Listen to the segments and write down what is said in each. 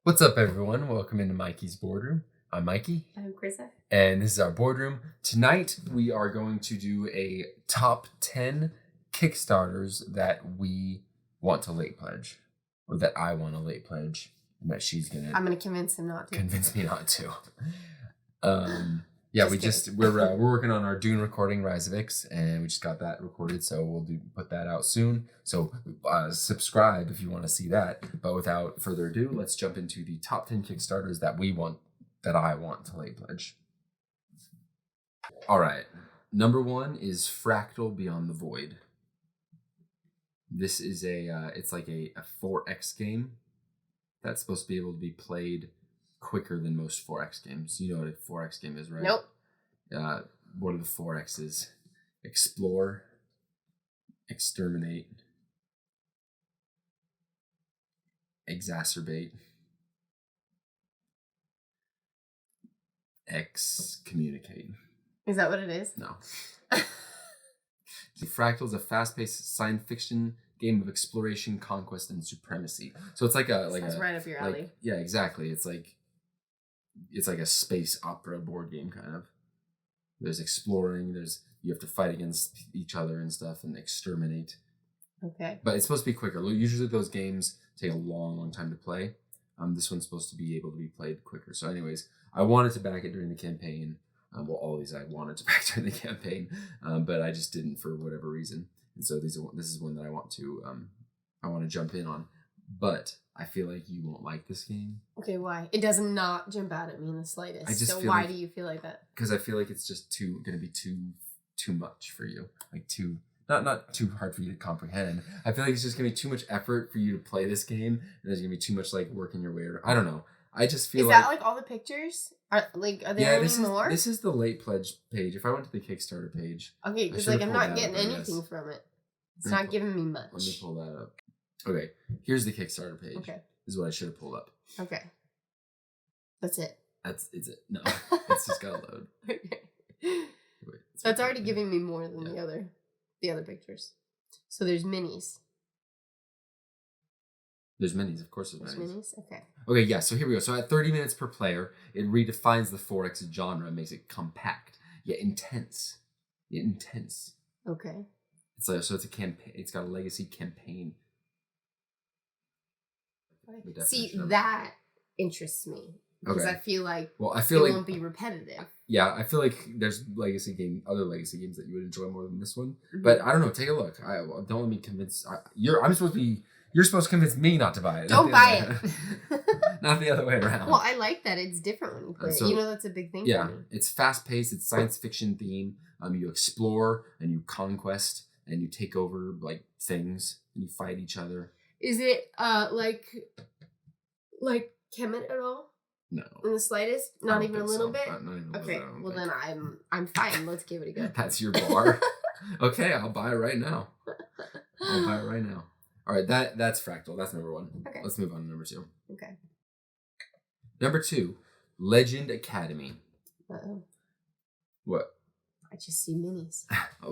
What's up, everyone? Welcome into Mikey's Boardroom. I'm Mikey. I'm Krista. And this is our boardroom. Tonight, we are going to do a top 10 Kickstarters that we want to late pledge. Or that I want to late pledge. And that she's going to... I'm going to convince him not to. Convince me not to. We're working on our Dune recording, Rise of Ix, and we just got that recorded, so we'll put that out soon. So subscribe if you want to see that. But without further ado, let's jump into the top 10 Kickstarters that I want to late pledge. All right, number 1 is Fractal Beyond the Void. This is it's like a 4X game that's supposed to be able to be played quicker than most 4X games. You know what a 4X game is, right? Nope. What are the 4Xs? Explore, exterminate, exacerbate, excommunicate. Is that what it is? No. The Fractal is a fast-paced science fiction game of exploration, conquest, and supremacy. So it's like Sounds right up your alley. Yeah, exactly. It's like a space opera board game kind of. There's exploring. You have to fight against each other and stuff and exterminate. Okay. But it's supposed to be quicker. Usually those games take a long, long time to play. This one's supposed to be able to be played quicker. So, anyways, I wanted to back it during the campaign. All these I wanted to back during the campaign, but I just didn't for whatever reason. And so this is one that I want to jump in on. But I feel like you won't like this game. Okay, why? It does not jump out at me in the slightest. So why do you feel like that? Because I feel like it's just going to be too much for you. Like not too hard for you to comprehend. I feel like it's just going to be too much effort for you to play this game, and there's going to be too much like working your way around. I don't know. I just feel Is that like all the pictures? Are there any more? This is the late pledge page. If I went to the Kickstarter page. Okay, because I'm not getting anything from it. It's not giving me much. Let me pull that up. Okay, here's the Kickstarter page. Okay. This is what I should have pulled up. Okay. That's it. It's it. No, it's just gotta load. Okay. Wait, so it's already giving me more than the other pictures. So there's minis. There's minis, of course there's minis. Minis? Okay. Okay, yeah, so here we go. So at 30 minutes per player, it redefines the 4X genre and makes it compact, yet intense. Okay. It's a campaign. It's got a legacy campaign. See, that interests me. Because I feel like it won't be repetitive. Yeah, I feel like there's other legacy games that you would enjoy more than this one. Mm-hmm. But I don't know. Take a look. Don't let me convince. You're supposed to convince me not to buy it. Don't buy it. Not the other way around. Well, I like that it's different when you play it. That's a big thing for me. Yeah, it's fast-paced. It's science fiction theme. You explore and you conquest and you take over like things and you fight each other. Is it like Kemet at all? No. In the slightest? Not even a little bit? Not even a okay, little, well then I'm fine. Let's give it a go. That's your bar? Okay, I'll buy it right now. All right, that's Fractal. That's number 1. Okay. Let's move on to number 2. Okay. Number 2, Legend Academy. Uh-oh. What? I just see minis.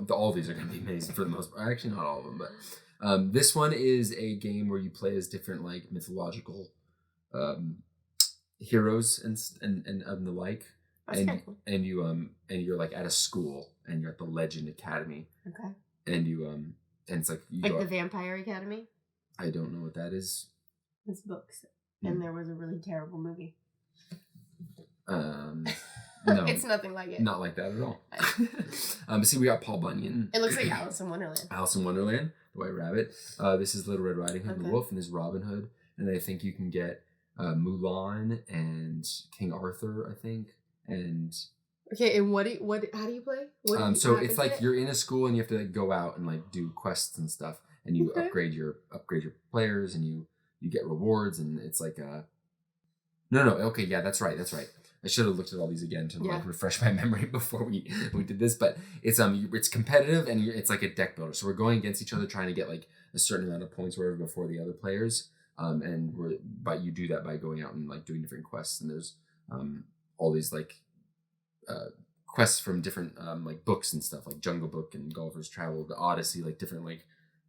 All these are going to be minis for the most part. Actually, not all of them, but this one is a game where you play as different like mythological heroes and the like. That's kind of cool. And you're like at a school and you're at the Legend Academy. Okay. And you and it's like the Vampire Academy? I don't know what that is. It's books. And there was a really terrible movie. No. It's nothing like it. Not like that at all. See, we got Paul Bunyan. It looks like Alice in Wonderland. Alice in Wonderland, the White Rabbit. This is Little Red Riding Hood and the Wolf, and this is Robin Hood. And I think you can get Mulan and King Arthur, I think. And okay, and how do you play? So it's like you're in a school and you have to like, go out and like do quests and stuff, and you upgrade your players and you get rewards, and it's like no, okay, yeah, that's right. I should have looked at all these again to like refresh my memory before we did this, but it's competitive and it's like a deck builder. So we're going against each other trying to get like a certain amount of points wherever before the other players. But you do that by going out and like doing different quests, and there's all these like quests from different like books and stuff, like Jungle Book and Gulliver's Travel, the Odyssey, like different like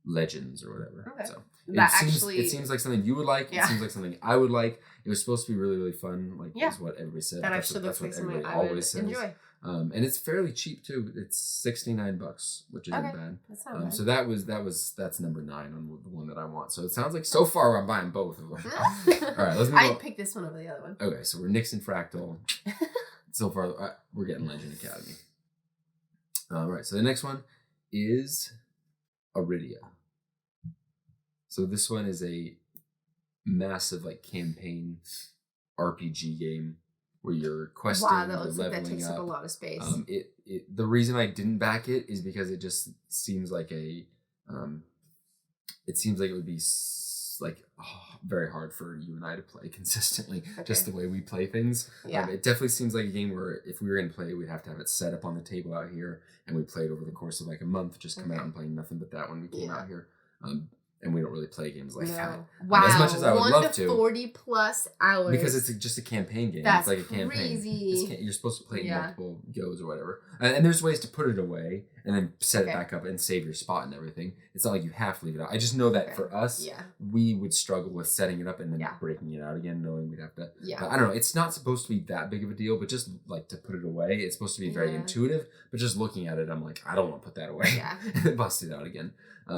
Legends or whatever. Okay. So it seems like something you would like. Yeah. It seems like something I would like. It was supposed to be really, really fun. Like yeah. is what everybody said. That actually looks like something I would enjoy. And it's fairly cheap too. It's $69, which isn't bad. That's not bad. So that's number 9 on the one that I want. So it sounds like so far I'm buying both of them. All right, let's move on. I'd pick this one over the other one. Okay, so we're Nixon Fractal. So far we're getting Legend Academy. All right, so the next one is Aridia. So this one is a massive like campaign RPG game where you're questing, wow, that you're looks like leveling that takes up. up a lot of space. The reason I didn't back it is because it just seems like it would be very hard for you and I to play consistently, just the way we play things. Yeah. It definitely seems like a game where if we were going to play, we'd have to have it set up on the table out here, and we played over the course of like a month, just come out and play nothing but that when we came out here. And we don't really play games like that. Wow. As much as I would love to. 40 plus hours. Because it's just a campaign game. That's it's like a campaign. crazy. You're supposed to play in multiple goes or whatever. And there's ways to put it away and then set it back up and save your spot and everything. It's not like you have to leave it out. I just know that for us, we would struggle with setting it up and then breaking it out again, knowing we'd have to. I don't know. It's not supposed to be that big of a deal, but just like to put it away, it's supposed to be very intuitive. But just looking at it, I'm like, I don't want to put that away. Yeah. And bust it out again.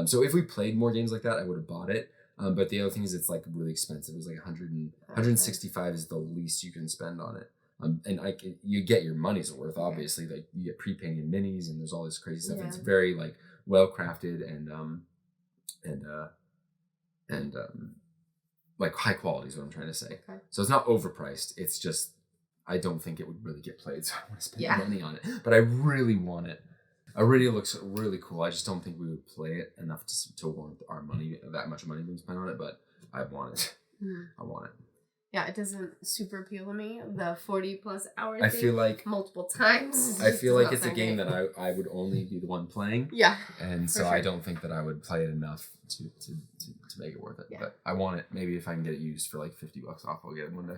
So if we played more games like that, I would have bought it. But the other thing is it's like really expensive. It was like 165 is the least you can spend on it. And you get your money's worth, obviously. Like you get pre-painted minis and there's all this crazy stuff. It's very like well crafted and like high quality is what I'm trying to say. Okay. So it's not overpriced. It's just I don't think it would really get played, so I want to spend money on it. But I really want it. Aridia looks really cool. I just don't think we would play it enough to warrant our money, that much money being spent on it, but I want it. I want it. Yeah, it doesn't super appeal to me. The 40 plus hours I feel like multiple times. I feel like it's a game that I would only be the one playing. Yeah. And so I don't think that I would play it enough to make it worth it. Yeah. But I want it. Maybe if I can get it used for like $50 off, I'll get it one day.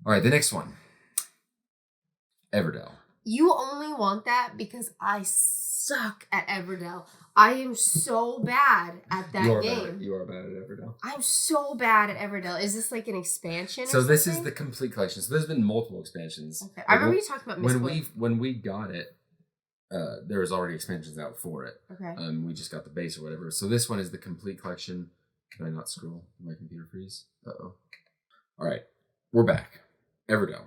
All right, the next one. Everdell. You only want that because I suck at Everdell. I am so bad at that game. You are bad at Everdell. I'm so bad at Everdell. Is this like an expansion? So this is the complete collection. So there's been multiple expansions. Okay. I remember you talking about when we got it. There was already expansions out for it. Okay. We just got the base or whatever. So this one is the complete collection. Can I not scroll? Did my computer freeze? Uh-oh. All right. We're back. Everdell.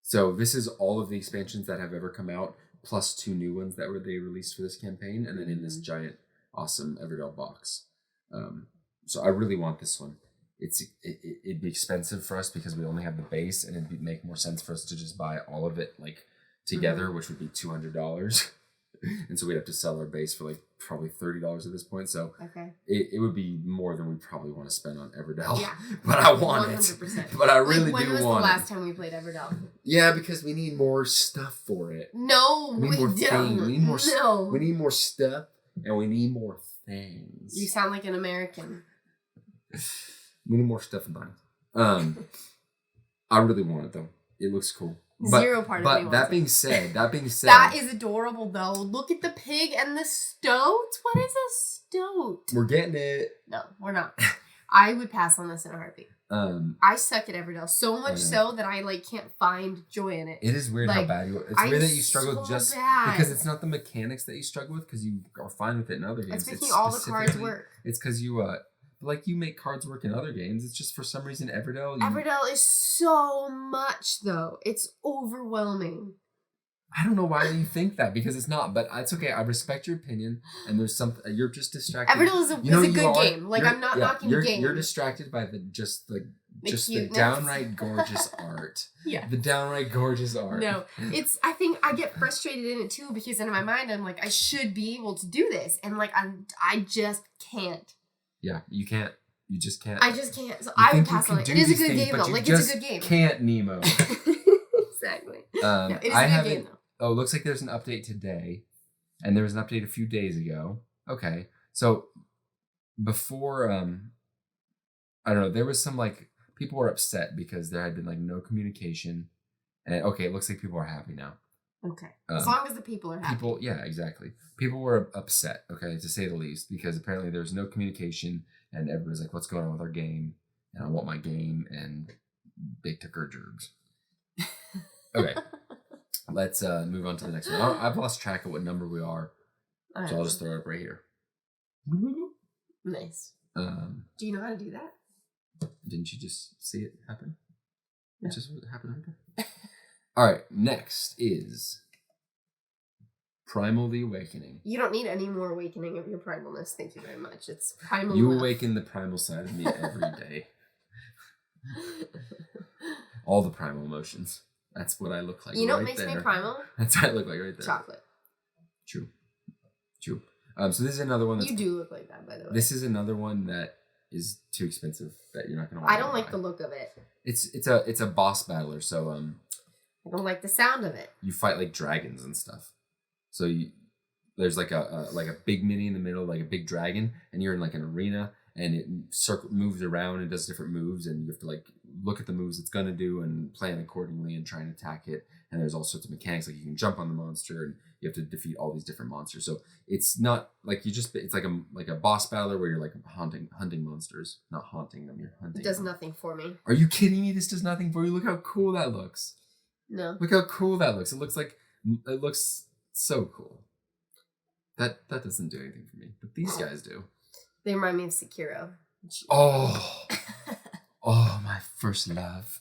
So this is all of the expansions that have ever come out, plus 2 new ones that they released for this campaign, and then in this giant, awesome Everdell box. So I really want this one. It'd be expensive for us because we only have the base, and it'd make more sense for us to just buy all of it like together, which would be $200. And so we'd have to sell our base for like probably $30 at this point. So it would be more than we probably want to spend on Everdell. Yeah. But I want 100%. It. But I really do want it. When was the last time we played Everdell? Yeah, because we need more stuff for it. No, we don't. We need more stuff, and we need more things. You sound like an American. We need more stuff in mind. I really want it though. It looks cool. Zero part of me wants But that being said, that is adorable though. Look at the pig and the stoat. What is a stoat? We're getting it. No, we're not. I would pass on this in a heartbeat. I suck at Everdell so much so that I like can't find joy in it. It is weird how bad you are. It's weird that you struggle with just because it's not the mechanics that you struggle with because you are fine with it in other games. It's making all the cards work. It's because you like you make cards work in other games. It's just for some reason Everdell. Everdell is so much though. It's overwhelming. I don't know why you think that because it's not, but it's okay. I respect your opinion, and there's something you're just distracted. Everdell is a good game. Like I'm not knocking games. You're distracted by the downright gorgeous art. Yeah, the downright gorgeous art. No, I think I get frustrated in it too because in my mind I'm like I should be able to do this, and like I just can't. Yeah, you can't. You just can't. I just can't. So I would pass on it. It is a good game though. Like it's a good game. Can't Nemo. Exactly. No, it is a good game though. Oh, looks like there's an update today, and there was an update a few days ago. Okay, so before I don't know, there was some like people were upset because there had been like no communication, and it looks like people are happy now. Okay. As long as the people are happy. Yeah, exactly. People were upset, okay, to say the least, because apparently there was no communication, and everybody's like, "What's going on with our game?" And I want my game, and they took our gerbs. Okay, let's move on to the next one. I've lost track of what number we are, so I'll just throw it up right here. Nice. Do you know how to do that? Didn't you just see it happen? No. It just happened right there. All right, next is Primal the Awakening. You don't need any more awakening of your primalness. Thank you very much. It's primal. You awaken the primal side of me every day. All the primal emotions. That's what I look like. You know what makes me primal? That's what I look like right there. Chocolate. True. So this is another one that's... You do look like that, by the way. This is another one that is too expensive that you're not going to I don't like the look of it. It's a boss battler, so... I don't like the sound of it. You fight like dragons and stuff. So there's like a big mini in the middle, like a big dragon, and you're in like an arena, and it moves around and does different moves, and you have to like look at the moves it's gonna do and plan accordingly and try and attack it. And there's all sorts of mechanics, like you can jump on the monster and you have to defeat all these different monsters. So it's not like it's like a boss battler where you're like hunting monsters, not haunting them. You're hunting. It does them. Nothing for me. Are you kidding me? This does nothing for you. Look how cool that looks. No. Look how cool that looks. It looks so cool. That doesn't do anything for me, but these guys do. They remind me of Sekiro. Oh, my first love.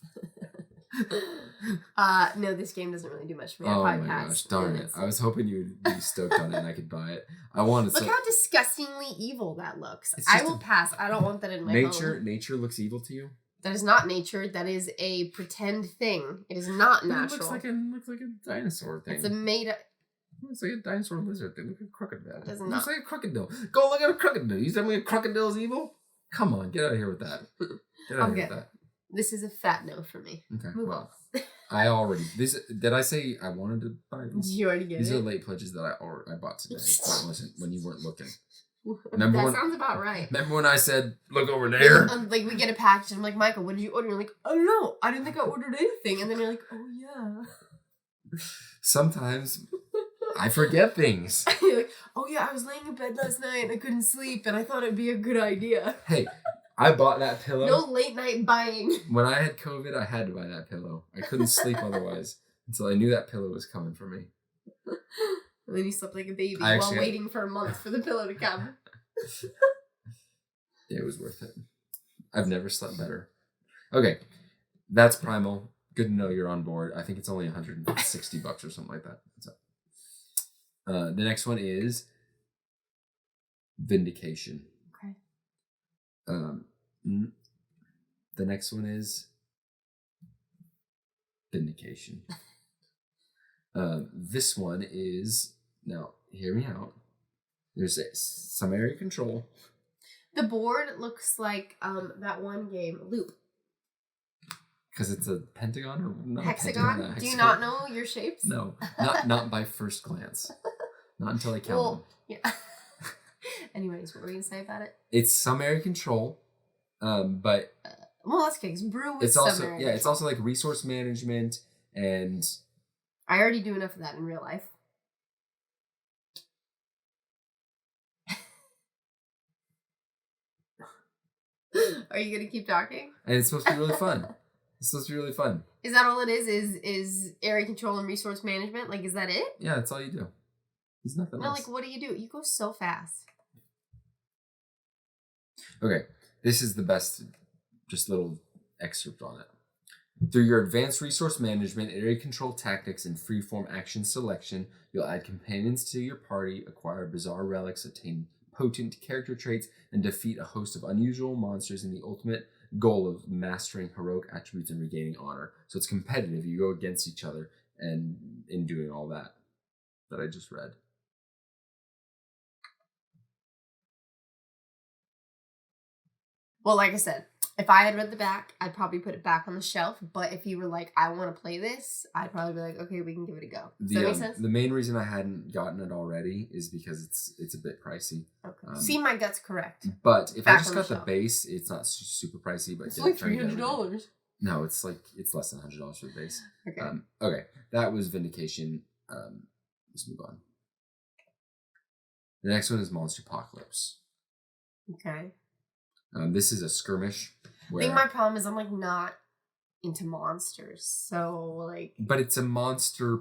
No, this game doesn't really do much for me. Oh my gosh, darn it! I was hoping you would be stoked on it and I could buy it. I wanted. Look how disgustingly evil that looks. I will pass. I don't want that in my home. Nature looks evil to you. That is not nature. That is a pretend thing. It is not natural. It looks like a dinosaur thing. It's a made up. It looks like a dinosaur lizard thing. Look at a crocodile. It looks like a crocodile. Go look at a crocodile. You tell me a crocodile is evil? Come on, get out of here with that. Get out of here with that. This is a fat no for me. Okay, well, I already... Did I say I wanted to buy these? You already get These it? are late pledges that I bought today. When you weren't looking. Sounds about right. Remember when I said, look over there? Like, we get a package and I'm like, Michael, what did you order? You're like, oh no, I didn't think I ordered anything. And then you're like, oh yeah. Sometimes I forget things. You're like, oh yeah, I was laying in bed last night and I couldn't sleep and I thought it'd be a good idea. Hey, I bought that pillow. No late night buying. When I had COVID, I had to buy that pillow. I couldn't sleep otherwise until I knew that pillow was coming for me. And then you slept like a baby while waiting for a month for the pillow to come. Yeah, it was worth it. I've never slept better. Okay, that's Primal. Good to know you're on board. I think it's only $160 or something like that. So, the next one is Vindication. Okay. The next one is Vindication. This one is, now hear me out. There's some area control. The board looks like that one game, Loop. Because it's a pentagon or not? Hexagon? Pentagon, Do you not know your shapes? No, not by first glance. Not until I count them. Yeah. Anyways, what were you going to say about it? It's some area control, but... well, that's okay, because Brew was it's also it's also like resource management and... I already do enough of that in real life. Are you going to keep talking? And it's supposed to be really fun. It's supposed to be really fun. Is that all it is? Is area control and resource management? Like, is that it? Yeah, that's all you do. There's nothing else. Like, what do? You go so fast. Okay, this is the best, just little excerpt on it. Through your advanced resource management, area control tactics, and freeform action selection, you'll add companions to your party, acquire bizarre relics, attain potent character traits, and defeat a host of unusual monsters in the ultimate goal of mastering heroic attributes and regaining honor. So it's competitive. You go against each other and in doing all that I just read. Well, like I said, if I had read the back, I'd probably put it back on the shelf. But if you were like, I want to play this, I'd probably be like, okay, we can give it a go. Does that make sense? The main reason I hadn't gotten it already is because it's a bit pricey. Okay. See, my gut's correct. But if I just got the base, it's not super pricey. But it's like $300. No, it's less than $100 for the base. Okay. Okay, that was Vindication. let's move on. The next one is Monster Apocalypse. Okay. This is a skirmish. I think my problem is I'm like not into monsters, so like. But it's a monster.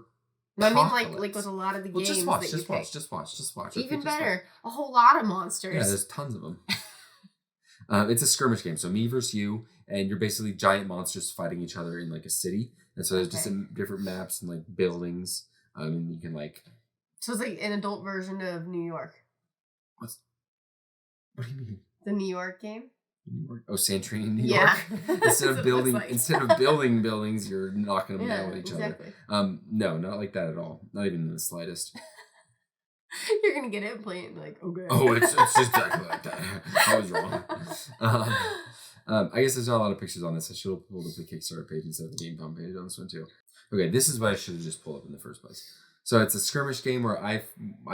I mean, like with a lot of the games. Just watch. Even better, a whole lot of monsters. Yeah, there's tons of them. It's a skirmish game, so me versus you, and you're basically giant monsters fighting each other in like a city, and so there's just some different maps and like buildings. You can like. So it's like an adult version of New York. What do you mean? The New York game. New York? Oh, Santorini, New York. Instead of building buildings, you're knocking them down with each other. No, not like that at all. Not even in the slightest. You're gonna get it and play it and like, okay. Oh, it's exactly like that. I was wrong. I guess there's not a lot of pictures on this. I should have pulled up the Kickstarter page instead of the Gamefound page on this one too. Okay, this is what I should have just pulled up in the first place. So it's a skirmish game where I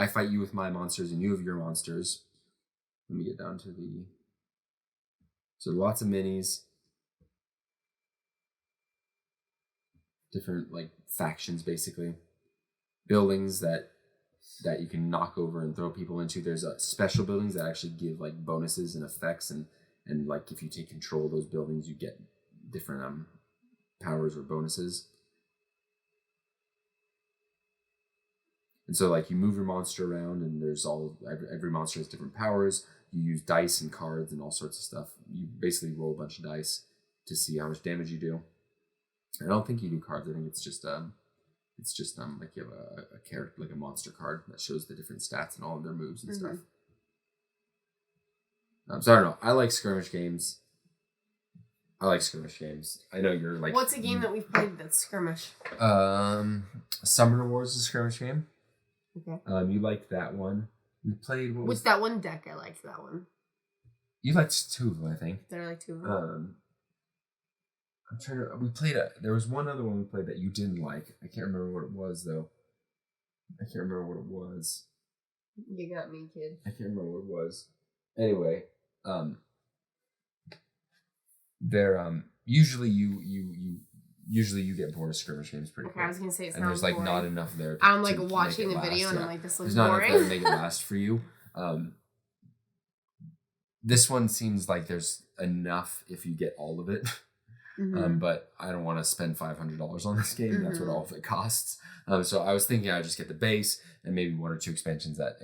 fight you with my monsters and you have your monsters. Let me get down to the. So lots of minis, different like factions, basically, buildings that you can knock over and throw people into. There's special buildings that actually give like bonuses and effects, and like if you take control of those buildings, you get different powers or bonuses. And so like you move your monster around, and there's every monster has different powers. You use dice and cards and all sorts of stuff. You basically roll a bunch of dice to see how much damage you do. I don't think you do cards. I think it's just like you have a character, like a monster card that shows the different stats and all of their moves and stuff. So I don't know. I like skirmish games. I know you're like. What's a game that we've played that's skirmish? Summoner Wars is a skirmish game. Okay. You liked that one. We played. What's that one deck? I liked that one. You liked two of them, I think. Did I like two of them? I'm trying to. We played there was one other one we played that you didn't like. I can't remember what it was though. You got me, kid. I can't remember what it was. Anyway, they're usually you get bored of skirmish games pretty quick. I was gonna say it sounds and there's like boring. not enough there. I'm like watching the video and I'm like, this looks boring. There's not enough there to make it last for you. This one seems like there's enough if you get all of it. Mm-hmm. But I don't want to spend $500 on this game. Mm-hmm. That's what all of it costs. So I was thinking I'd just get the base and maybe one or two expansions that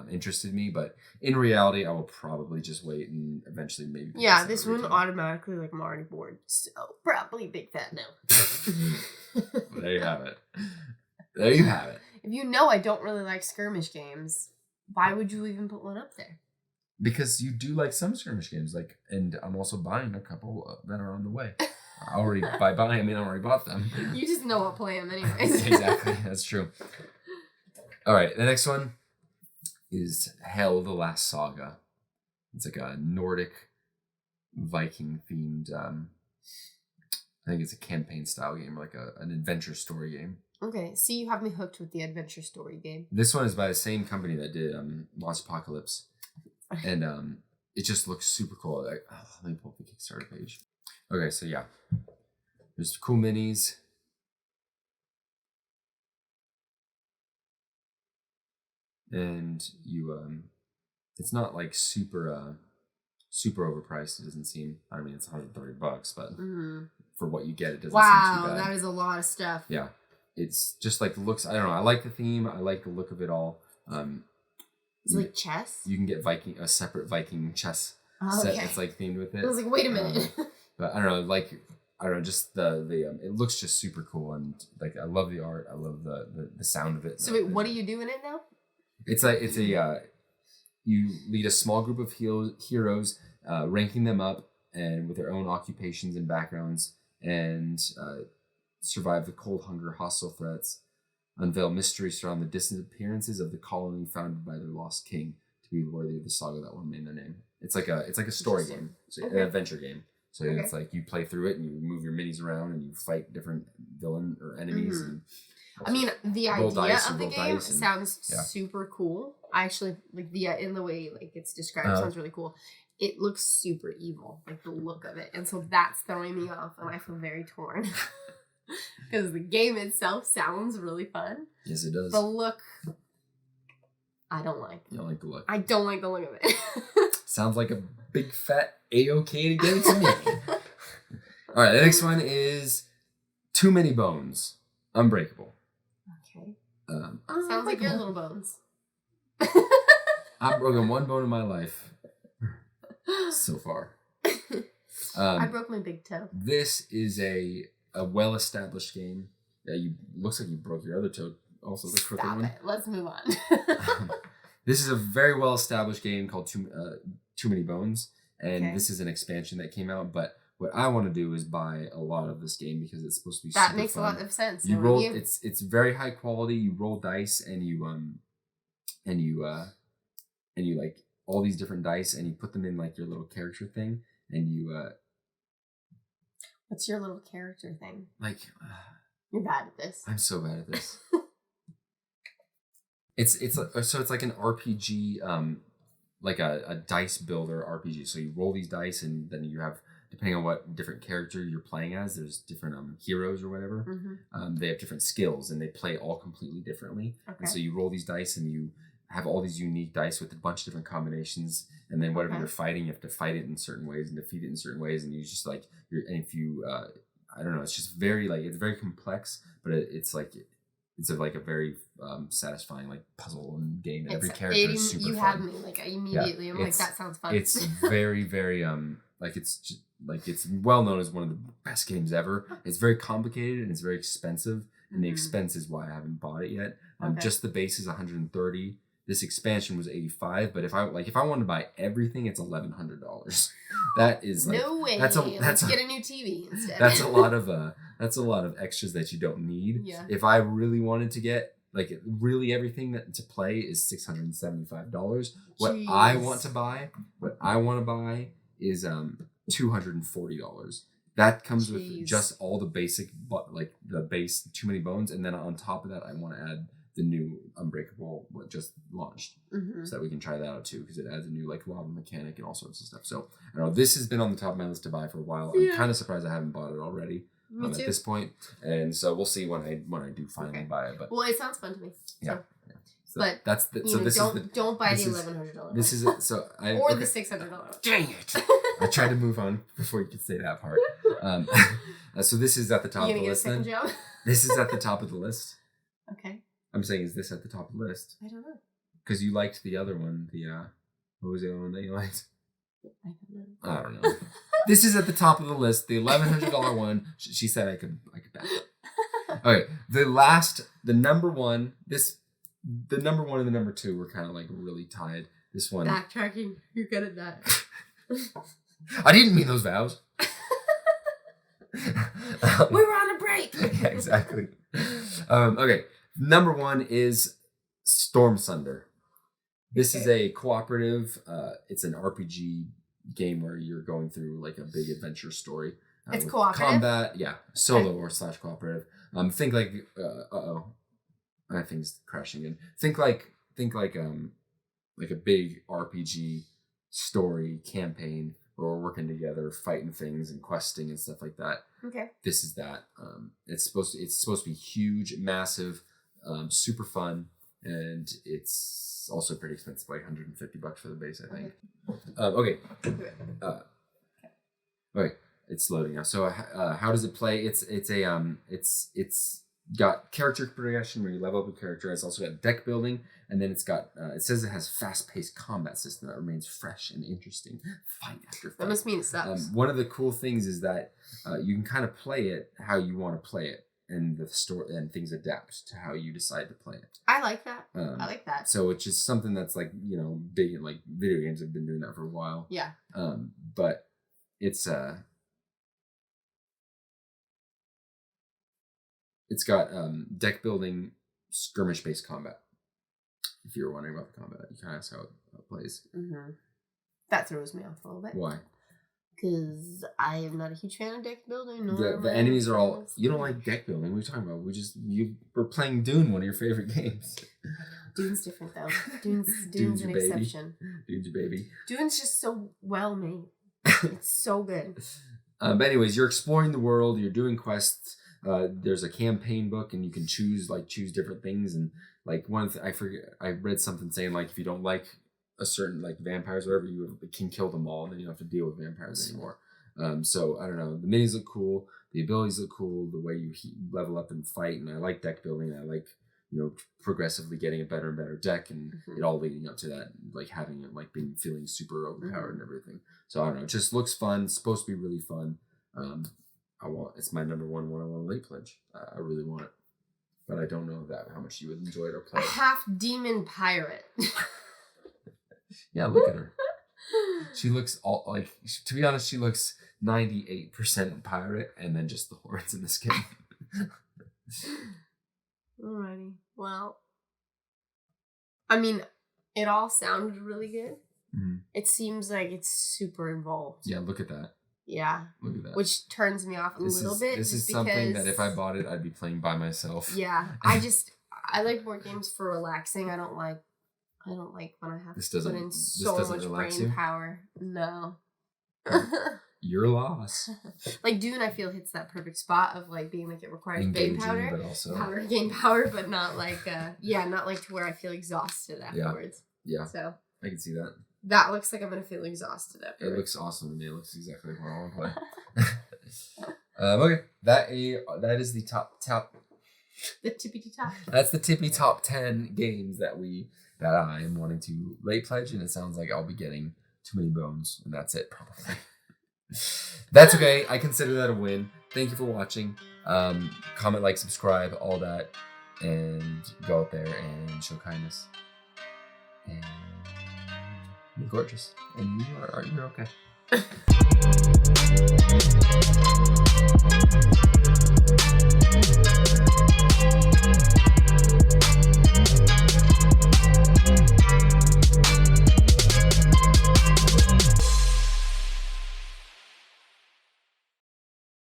interested me. But in reality, I will probably just wait and eventually maybe. Yeah, this one automatically like I'm already bored. So probably big fat no. Well, there you have it. If you know I don't really like skirmish games, why would you even put one up there? Because you do like some skirmish games, and I'm also buying a couple that are on the way. I already bought them. You just know I'll play them anyways. Exactly, that's true. All right, the next one is Hell: The Last Saga. It's like a Nordic Viking themed. I think it's a campaign style game, like an adventure story game. Okay, see, you have me hooked with the adventure story game. This one is by the same company that did Monster Apocalypse. And it just looks super cool. Let me pull up the Kickstarter page. Okay, so yeah. There's cool minis. And you it's not like super overpriced, it doesn't seem. I mean, it's $130, but for what you get, it doesn't seem too bad. Wow, that is a lot of stuff. Yeah. It's just like looks, I don't know, I like the theme, I like the look of it all. It's like chess? You can get a separate Viking chess set that's like themed with it. I was like, wait a minute. But I don't know, just the it looks just super cool, and like I love the art, I love the sound of it. So wait, what do you do in it now? It's a you lead a small group of heroes, ranking them up and with their own occupations and backgrounds, and survive the cold, hunger, hostile threats. Unveil mysteries surround the disappearances of the colony founded by their lost king to be worthy of the saga that one made their name. It's like a story game, an adventure game. So it's like you play through it and you move your minis around and you fight different villain or enemies. Mm-hmm. I mean, the idea of the game sounds super cool. I actually like in the way like it's described sounds really cool. It looks super evil, like the look of it, and so that's throwing me off, and I feel very torn. Because the game itself sounds really fun. Yes, it does. The look, I don't like. You don't like the look. I don't like the look of it. Sounds like a big fat A-OK to give it to me. All right, the next one is Too Many Bones. Unbreakable. Okay. Sounds like your little bones. I've broken one bone in my life so far. I broke my big toe. This is a well-established game. Yeah, looks like you broke your other toe. Also, the crooked one. Stop it. Let's move on. This is a very well-established game called Too Many Bones, and Okay. this is an expansion that came out. But what I want to do is buy a lot of this game because it's supposed to be That super makes fun. a lot of sense. You knowing roll. you. It's very high quality. You roll dice and you like all these different dice and you put them in like your little character thing and you What's your little character thing? like. You're bad at this. I'm so bad at this. It's like an RPG, like a dice builder RPG. So you roll these dice, and then you have, depending on what different character you're playing as, there's different heroes or whatever. Mm-hmm. They have different skills, and they play all completely differently. Okay. And so you roll these dice, and you have all these unique dice with a bunch of different combinations. And then whatever Okay. you're fighting, you have to fight it in certain ways and defeat it in certain ways. And you just like and if you I don't know, it's just very like it's very complex, but it's like a very satisfying like puzzle and game. And every character is super you fun. had me like immediately. Yeah, I'm like, that sounds fun. It's very very like it's well known as one of the best games ever. It's very complicated and it's very expensive, and the Mhm. expense is why I haven't bought it yet. Okay. Just the base is $130. This expansion was $85, but if I wanted to buy everything, it's $1,100. That is like no way. Let's get a new TV instead. that's a lot of extras that you don't need. Yeah. If I really wanted to get like really everything that to play is $675. What I want to buy is $240. That comes with Jeez. just all the basic, but like the base Too Many Bones, and then on top of that, I want to add the new Unbreakable, what just launched, Mm-hmm. so that we can try that out too, because it adds a new like lava mechanic and all sorts of stuff. So I don't know, this has been on the top of my list to buy for a while. Yeah. I'm kind of surprised I haven't bought it already Me at too. this point, and so we'll see when I do finally Okay. buy it. But Well, it sounds fun to me. yeah, So, so but, that's the you so know, this is the don't buy this the is- $1,100. this is it. So I or okay. the $600. Dang it! I tried to move on before you could say that part. So this is at the top You of gonna the get a list. second Then job? this is at the top of the list. Okay. I'm saying, is this at the top of the list? I don't know. Because you liked the other one. The what was the other one that you liked? I don't know. I don't know. This is at the top of the list. The $1,100 one. She said I could back it. Okay, the number one. The number one and the number two were kind of like really tied. This one. Backtracking. You're good at that. I didn't mean those vows. We were on a break. Yeah, exactly. Okay, number one is Storm Sunder. This is a cooperative. It's an RPG game where you're going through like a big adventure story. It's with cooperative? combat, yeah, solo or / cooperative. Think like my thing's crashing in. Think like a big RPG story campaign where we're working together, fighting things and questing and stuff like that. Okay. This is that. It's supposed to be huge, massive, super fun, and it's also pretty expensive, like $150 for the base, I think. Okay. Okay. It's loading now. So how does it play? It's got character progression where you level up a character. It's also got deck building, and then it's got it says it has fast-paced combat system that remains fresh and interesting fight after fight. That must mean it sucks. One of the cool things is that you can kind of play it how you want to play it, and the story and things adapt to how you decide to play it. I like that. I like that. So it's just something that's like, big in like video games have been doing that for a while. Yeah. But it's got deck building, skirmish based combat. If you were wondering about the combat, you kind of ask how it plays. Mm-hmm. That throws me off a little bit. Why? Because I am not a huge fan of deck building. The enemies are all. You don't like deck building. What are you talking about? You were playing Dune, one of your favorite games. Dune's different though. Dune's Dune's an your baby. exception. Dune's your baby. Dune's just so well made. It's so good. But anyways, you're exploring the world. You're doing quests. There's a campaign book, and you can choose different things. And like I forget, I read something saying like if you don't like a certain like vampires or whatever, you can kill them all, and then you don't have to deal with vampires anymore. So I don't know. The minis look cool. The abilities look cool. The way you level up and fight, and I like deck building. I like progressively getting a better and better deck, and it all leading up to that, like having it like feeling super overpowered and everything. So I don't know. It just looks fun. It's supposed to be really fun. It's my number one I want to late pledge. I really want it, but I don't know how much you would enjoy it or play. A half demon pirate. Yeah, look at her. She looks to be honest, she looks 98% pirate, and then just the horns in the skin. Alrighty. Well, I mean, it all sounded really good. Mm-hmm. It seems like it's super involved. Yeah, look at that. Yeah. Look at that. Which turns me off a little bit. This is something that if I bought it, I'd be playing by myself. Yeah. I like board games for relaxing. I don't like when I have to put in so much brain power. No. Your loss. Like Dune, I feel hits that perfect spot of like being like it requires engaging, bane powder, but also powder to gain power, but not like not like to where I feel exhausted afterwards. Yeah. So I can see that. That looks like I'm gonna feel exhausted afterwards. It looks awesome to me. It looks exactly what I want to play. Okay, that is the top. The tippy top. That's the tippy top 10 games that I am wanting to late pledge, and it sounds like I'll be getting too many bones, and that's it probably. That's okay. I consider that a win. Thank you for watching. Comment, like, subscribe, all that, and go out there and show kindness. And you're gorgeous, and you're okay.